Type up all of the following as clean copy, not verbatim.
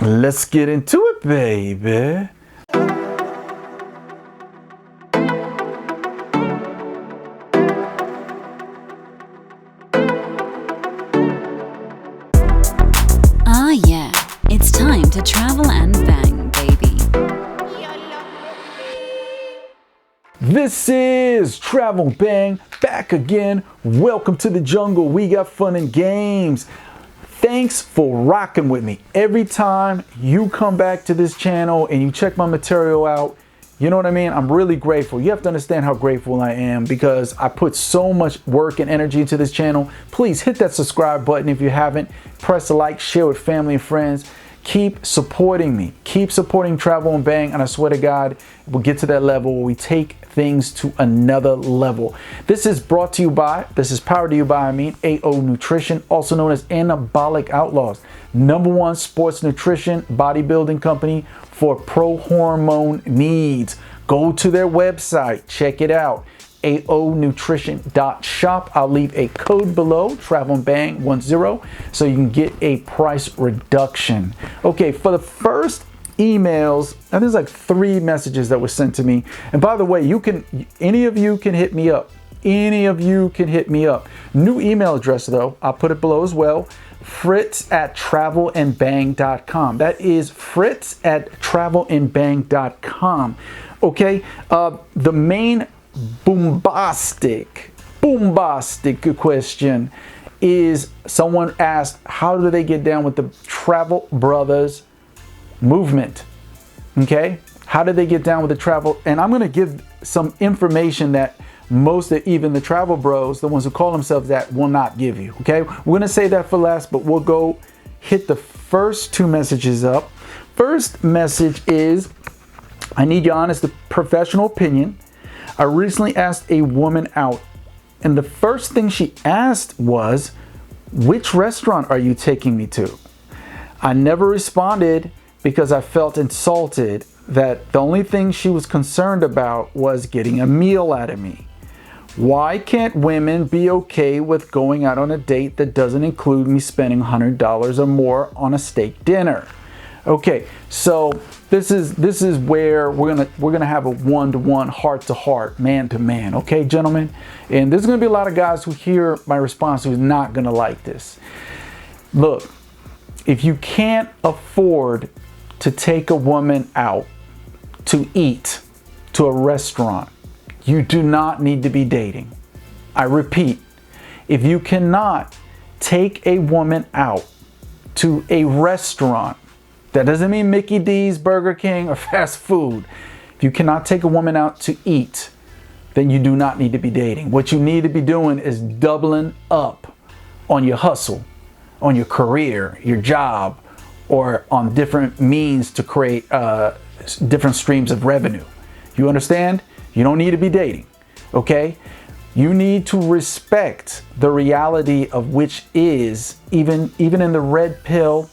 Let's get into it, baby. Ah, yeah, it's time to travel and bang, baby. This is Travel Bang, back again. Welcome to the jungle. We got fun and games. Thanks for rocking with me. Every time you come back to this channel and you check my material out, you know what I mean? I'm really grateful. You have to understand how grateful I am because I put so much work and energy into this channel. Please hit that subscribe button if you haven't. Press the like, share with family and friends. Keep supporting me. Keep supporting Travel and Bang, and I swear to God, we'll get to that level where we take things to another level. This is powered to you by, AO Nutrition, also known as Anabolic Outlaws. #1 sports nutrition bodybuilding company for pro hormone needs. Go to their website, check it out. aonutrition.shop. I'll leave a code below, TravelandBang10, so you can get a price reduction. Okay, for the first emails, and there's like 3 messages that were sent to me. And by the way, any of you can hit me up. Any of you can hit me up. New email address though, I'll put it below as well. Fritz@travelandbang.com. That is Fritz@travelandbang.com. Okay, the main bombastic question is, someone asked, how do they get down with the Travel Brothers movement? Okay, how do they get down with the travel? And I'm going to give some information that even the travel bros, the ones who call themselves that, will not give you. Okay, we're going to say that for last, but we'll go hit the first 2 messages up. First message is, I need your honest professional opinion. I recently asked a woman out, and the first thing she asked was, which restaurant are you taking me to? I never responded because I felt insulted that the only thing she was concerned about was getting a meal out of me. Why can't women be okay with going out on a date that doesn't include me spending $100 or more on a steak dinner? Okay, so this is where we're gonna have a one-to-one, heart-to-heart, man-to-man. Okay, gentlemen, and there's gonna be a lot of guys who hear my response who's not gonna like this. Look, if you can't afford to take a woman out to eat to a restaurant, you do not need to be dating. I repeat, if you cannot take a woman out to a restaurant, that doesn't mean Mickey D's, Burger King, or fast food. If you cannot take a woman out to eat, then you do not need to be dating. What you need to be doing is doubling up on your hustle, on your career, your job, or on different means to create different streams of revenue. You understand? You don't need to be dating, okay? You need to respect the reality of which is, even in the red pill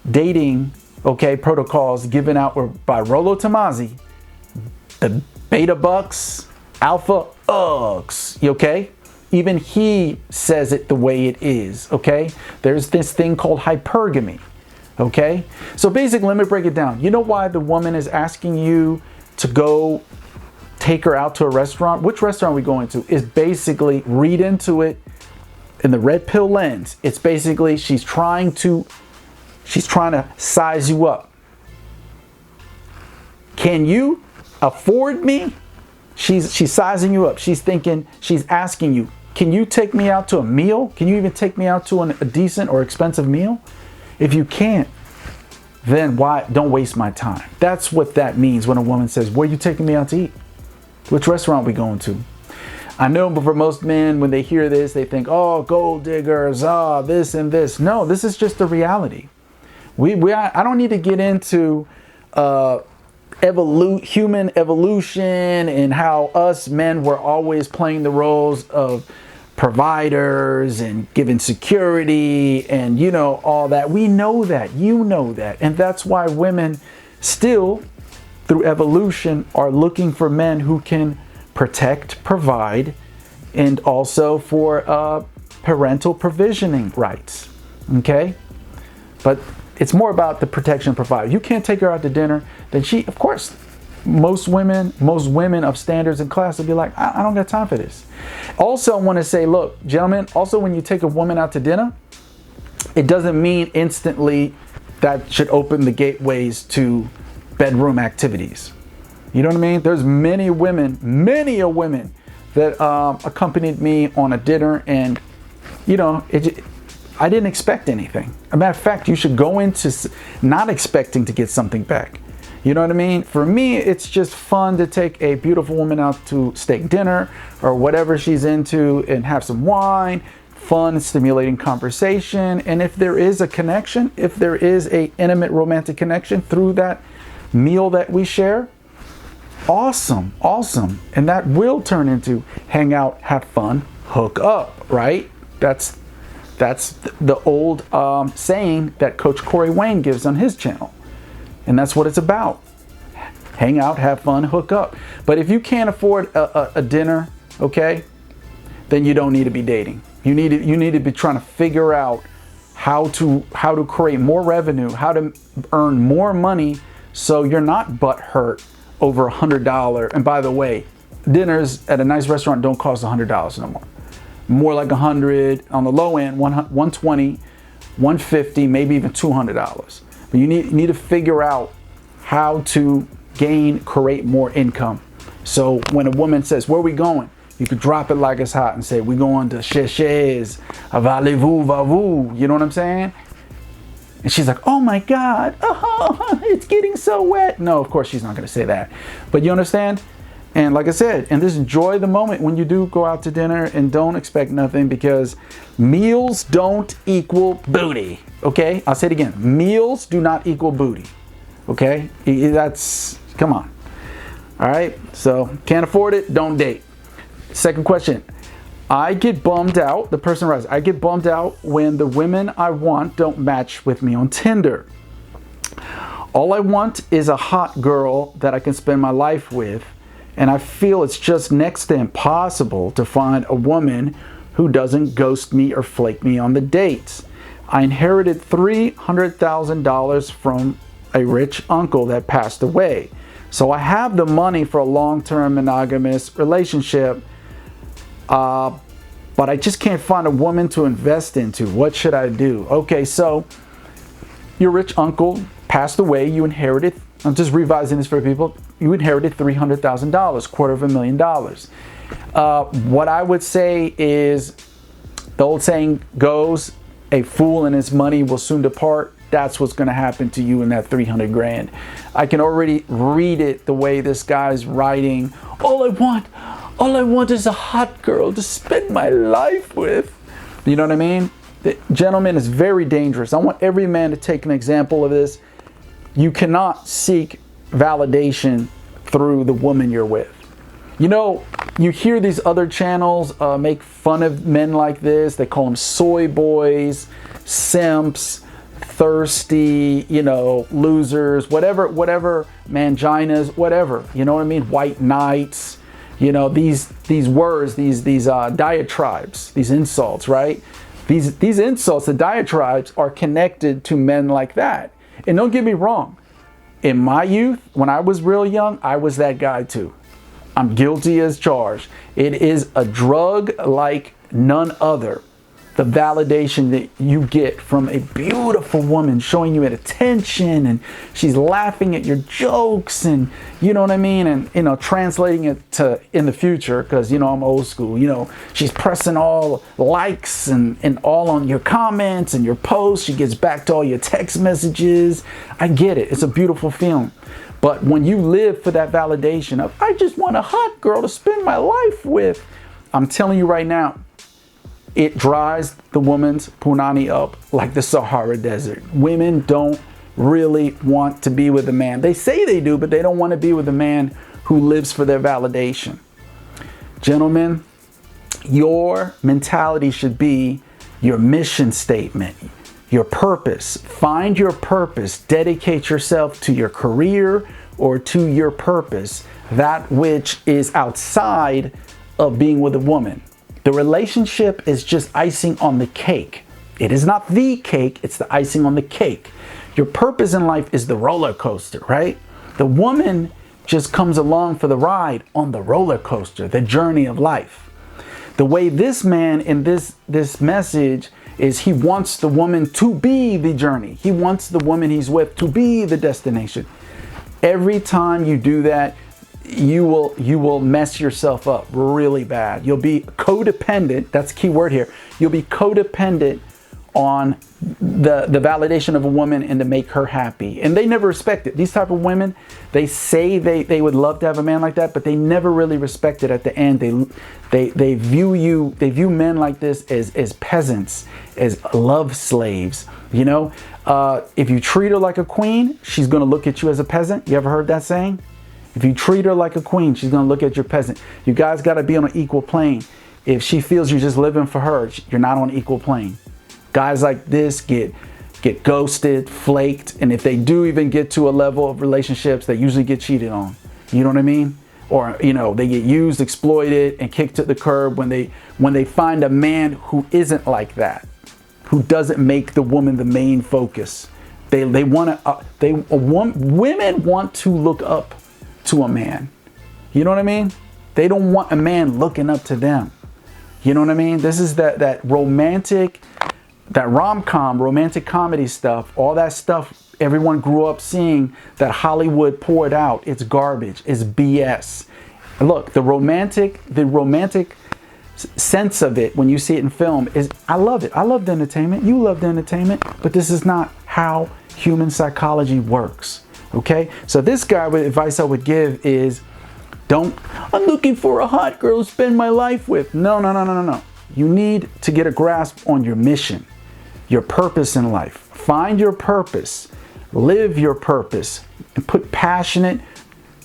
dating, okay, protocols given out by Rollo Tomasi, the beta bucks, alpha ugs, okay? Even he says it the way it is, okay? There's this thing called hypergamy, okay? So basically, let me break it down. You know why the woman is asking you to go take her out to a restaurant? Which restaurant are we going to? Is basically, read into it in the red pill lens. It's basically, she's trying to size you up. Can you afford me? She's sizing you up. She's asking you, can you take me out to a meal? Can you even take me out to a decent or expensive meal? If you can't, then why? Don't waste my time. That's what that means when a woman says, where are you taking me out to eat? Which restaurant are we going to? I know, but for most men, when they hear this, they think, oh, gold diggers, this and this. No, this is just the reality. I don't need to get into human evolution and how us men were always playing the roles of providers and giving security and, you know, all that. We know that. You know that. And that's why women still, through evolution, are looking for men who can protect, provide, and also for parental provisioning rights. Okay? But it's more about the protection provided. You can't take her out to dinner, then she, of course, most women of standards and class will be like, I don't got time for this. Also, I want to say, look, gentlemen, also when you take a woman out to dinner, it doesn't mean instantly that should open the gateways to bedroom activities. You know what I mean? There's many a women that accompanied me on a dinner, and you know, I didn't expect anything. As a matter of fact, you should go into not expecting to get something back. You know what I mean? For me, it's just fun to take a beautiful woman out to steak dinner or whatever she's into and have some wine, fun, stimulating conversation. And if there is a connection, if there is a intimate romantic connection through that meal that we share, awesome. And that will turn into hang out, have fun, hook up, right? That's the old saying that Coach Corey Wayne gives on his channel. And that's what it's about. Hang out, have fun, hook up. But if you can't afford a dinner, okay, then you don't need to be dating. You need to be trying to figure out how to create more revenue, how to earn more money so you're not butthurt over $100. And by the way, dinners at a nice restaurant don't cost $100 no more. More like $100 on the low end, $120, $150, maybe even $200. But you need to figure out how to create more income. So when a woman says, where are we going? You could drop it like it's hot and say, we're going to Cherchez, Valez-vous, va-vous. You know what I'm saying? And she's like, oh my God, oh, it's getting so wet. No, of course she's not going to say that. But you understand? And like I said, and just enjoy the moment when you do go out to dinner, and don't expect nothing, because meals don't equal booty. Okay? I'll say it again. Meals do not equal booty. Okay? Come on. All right? So, can't afford it, don't date. Second question. I get bummed out, the person writes, I get bummed out when the women I want don't match with me on Tinder. All I want is a hot girl that I can spend my life with, and I feel it's just next to impossible to find a woman who doesn't ghost me or flake me on the dates. I inherited $300,000 from a rich uncle that passed away. So I have the money for a long-term monogamous relationship, but I just can't find a woman to invest into. What should I do? Okay, so your rich uncle passed away. You inherited, I'm just revising this for people, you inherited $300,000, $250,000. What I would say is, the old saying goes, a fool and his money will soon depart. That's what's going to happen to you in that 300 grand. I can already read it the way this guy's writing. All I want is a hot girl to spend my life with. You know what I mean? Gentlemen, it's very dangerous. I want every man to take an example of this. You cannot seek validation through the woman you're with. You know, you hear these other channels make fun of men like this. They call them soy boys, simps, thirsty, you know, losers, whatever, manginas, whatever. You know what I mean? White knights. You know, these words, these diatribes, these insults, right? These insults, the diatribes, are connected to men like that. And don't get me wrong. In my youth, when I was real young, I was that guy too. I'm guilty as charged. It is a drug like none other. The validation that you get from a beautiful woman showing you attention, and she's laughing at your jokes, and you know what I mean, and you know, translating it to in the future, because you know I'm old school, you know, she's pressing all likes and all on your comments and your posts. She gets back to all your text messages. I get it. It's a beautiful feeling. But when you live for that validation of, I just want a hot girl to spend my life with, I'm telling you right now, it dries the woman's punani up like the Sahara Desert. Women don't really want to be with a man. They say they do, but they don't want to be with a man who lives for their validation. Gentlemen, your mentality should be your mission statement, your purpose. Find your purpose. Dedicate yourself to your career or to your purpose, that which is outside of being with a woman. The relationship is just icing on the cake. It is not the cake, it's the icing on the cake. Your purpose in life is the roller coaster, right? The woman just comes along for the ride on the roller coaster, the journey of life. The way this man in this message is, he wants the woman to be the journey. He wants the woman he's with to be the destination. Every time you do that, you will mess yourself up really bad. You'll be codependent. That's a key word here. You'll be codependent on the validation of a woman and to make her happy. And they never respect it. These type of women, they say they would love to have a man like that, but they never really respect it at the end. They view men like this as peasants, as love slaves. You know, if you treat her like a queen, she's going to look at you as a peasant. You ever heard that saying? If you treat her like a queen, she's going to look at your peasant. You guys got to be on an equal plane. If she feels you're just living for her, you're not on an equal plane. Guys like this get ghosted, flaked, and if they do even get to a level of relationships, they usually get cheated on. You know what I mean? Or, you know, they get used, exploited, and kicked to the curb when they find a man who isn't like that, who doesn't make the woman the main focus. Women want to look up to a man. You know what I mean? They don't want a man looking up to them. You know what I mean? This is that romantic, that rom-com, romantic comedy stuff, all that stuff everyone grew up seeing that Hollywood poured out. It's garbage. It's BS. Look, the romantic sense of it when you see it in film is, I love it. I love the entertainment. You love the entertainment, but this is not how human psychology works. Okay? So this guy, with advice I would give is, I'm looking for a hot girl to spend my life with. No. You need to get a grasp on your mission, your purpose in life. Find your purpose, live your purpose, and put passionate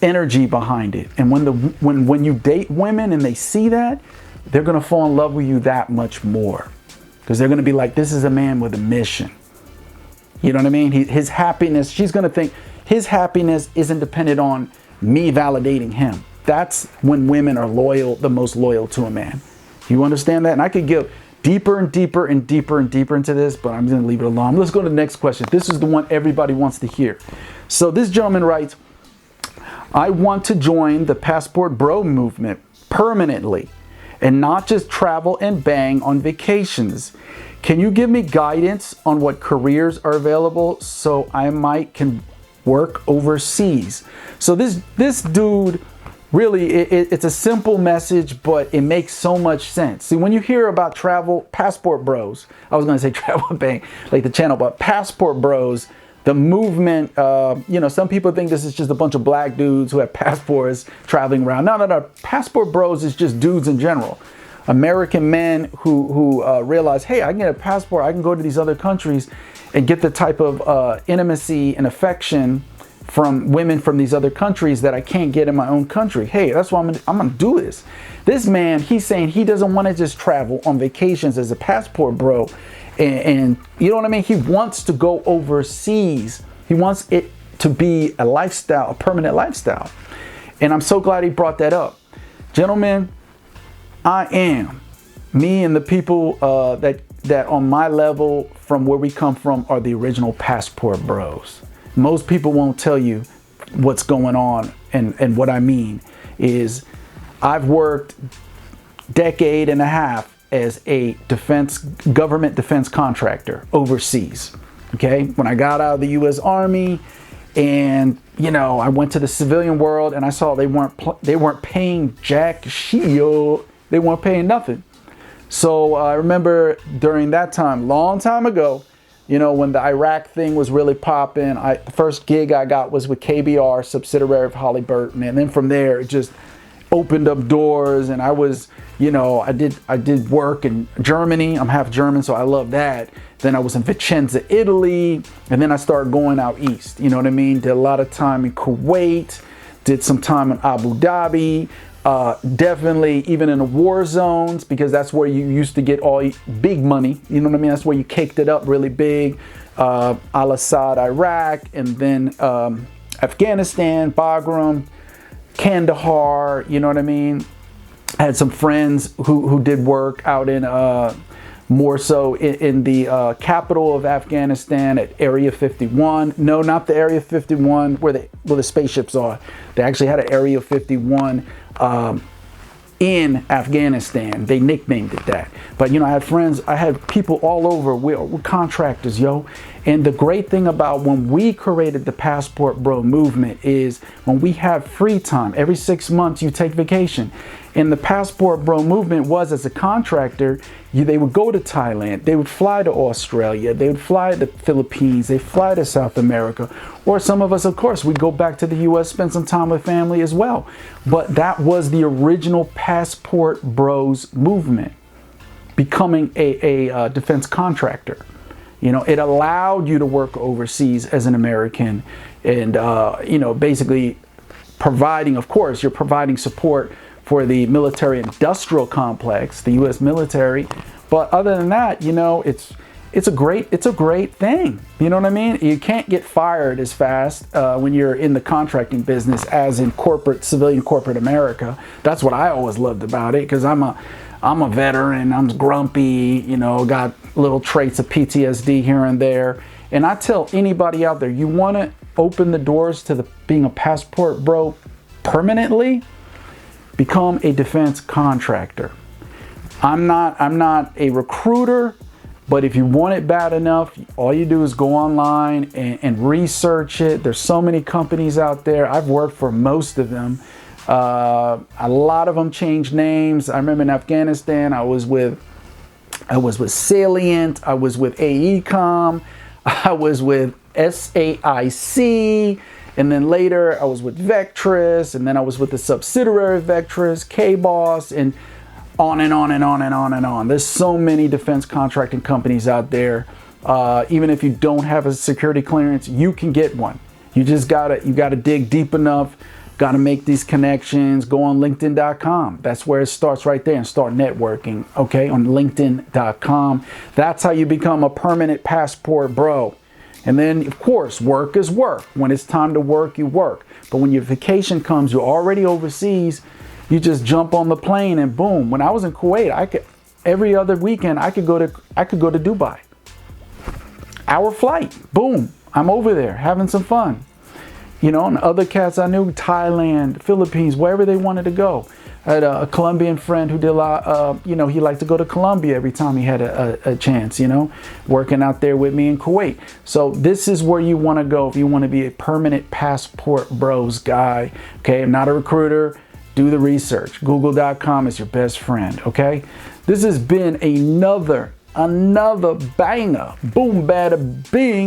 energy behind it. And when you date women and they see that, they're going to fall in love with you that much more, because they're going to be like, this is a man with a mission. You know what I mean? His happiness, she's going to think his happiness isn't dependent on me validating him. That's when women are loyal, the most loyal to a man. You understand that? And I could go deeper and deeper and deeper and deeper into this, but I'm going to leave it alone. Let's go to the next question. This is the one everybody wants to hear. So this gentleman writes, I want to join the Passport Bro movement permanently and not just travel and bang on vacations. Can you give me guidance on what careers are available so I can work overseas? So this dude, really, it's a simple message, but it makes so much sense. See, when you hear about Passport Bros, I was going to say TravelandBang, like the channel, but Passport Bros, the movement, some people think this is just a bunch of black dudes who have passports traveling around. No. Passport Bros is just dudes in general. American men who realize, hey, I can get a passport, I can go to these other countries and get the type of intimacy and affection from women from these other countries that I can't get in my own country. Hey, that's why I'm gonna do this. This man, he's saying he doesn't want to just travel on vacations as a passport bro, and you know what I mean? He wants to go overseas. He wants it to be a lifestyle, a permanent lifestyle. And I'm so glad he brought that up. Gentlemen, me and the people that on my level from where we come from are the original passport bros. Most people won't tell you what's going on, and what I mean is I've worked decade and a half as a government defense contractor overseas. Okay, when I got out of the U.S. Army, and I went to the civilian world, and I saw they weren't paying jack shit. They weren't paying nothing. So I remember during that time, long time ago, when the Iraq thing was really popping, the first gig I got was with KBR, subsidiary of Halliburton, and then from there it just opened up doors. And I was, I did work in Germany. I'm half German, so I love that. Then I was in Vicenza, Italy, and then I started going out east. You know what I mean? Did a lot of time in Kuwait, did some time in Abu Dhabi. Definitely even in the war zones, because that's where you used to get all big money. You know what I mean? That's where you caked it up really big. Al-Assad, Iraq, and then Afghanistan, Bagram, Kandahar. You know what I mean? I had some friends who did work out in more so in the capital of Afghanistan at Area 51. No, not the Area 51 where the spaceships are. They actually had an Area 51 in Afghanistan. They nicknamed it that. But you know, I had friends, I had people all over. We're contractors, yo. And the great thing about when we created the Passport Bro movement is when we have free time, every 6 months you take vacation. And the Passport Bro movement was, as a contractor, they would go to Thailand, they would fly to Australia, they would fly to the Philippines, they fly to South America, or some of us, of course, we go back to the US, spend some time with family as well. But that was the original Passport Bros movement, becoming a defense contractor. You know, it allowed you to work overseas as an American and, you know, basically providing, of course, you're providing support for the military-industrial complex, the U.S. military. But other than that, you know, it's a great thing. You know what I mean? You can't get fired as fast when you're in the contracting business as in civilian corporate America. That's what I always loved about it, because I'm a veteran, I'm grumpy, you know, got little traits of PTSD here and there. And I tell anybody out there, you want to open the doors to being a Passport Bro permanently, become a defense contractor. I'm not a recruiter, but if you want it bad enough, all you do is go online and research it. There's so many companies out there. I've worked for most of them. A lot of them changed names. I remember in Afghanistan, I was with Salient, I was with AECOM, I was with SAIC, and then later I was with Vectress, and then I was with the subsidiary Vectress, KBOS, and on and on and on and on and on. There's so many defense contracting companies out there. Even if you don't have a security clearance, you can get one. You just gotta dig deep enough, gotta make these connections, go on LinkedIn.com. That's where it starts right there, and start networking, okay, on LinkedIn.com. That's how you become a permanent Passport Bro. And then, of course, work is work. When it's time to work, you work. But when your vacation comes, you're already overseas, you just jump on the plane and boom. When I was in Kuwait, every other weekend I could go to Dubai. Hour flight, boom, I'm over there having some fun. You know, and other cats I knew, Thailand, Philippines, wherever they wanted to go. I had a Colombian friend who did a lot, you know, he liked to go to Colombia every time he had a chance, you know, working out there with me in Kuwait. So this is where you want to go if you want to be a permanent Passport Bros guy. Okay, I'm not a recruiter. Do the research. Google.com is your best friend. Okay, this has been another banger. Boom, bada, bing.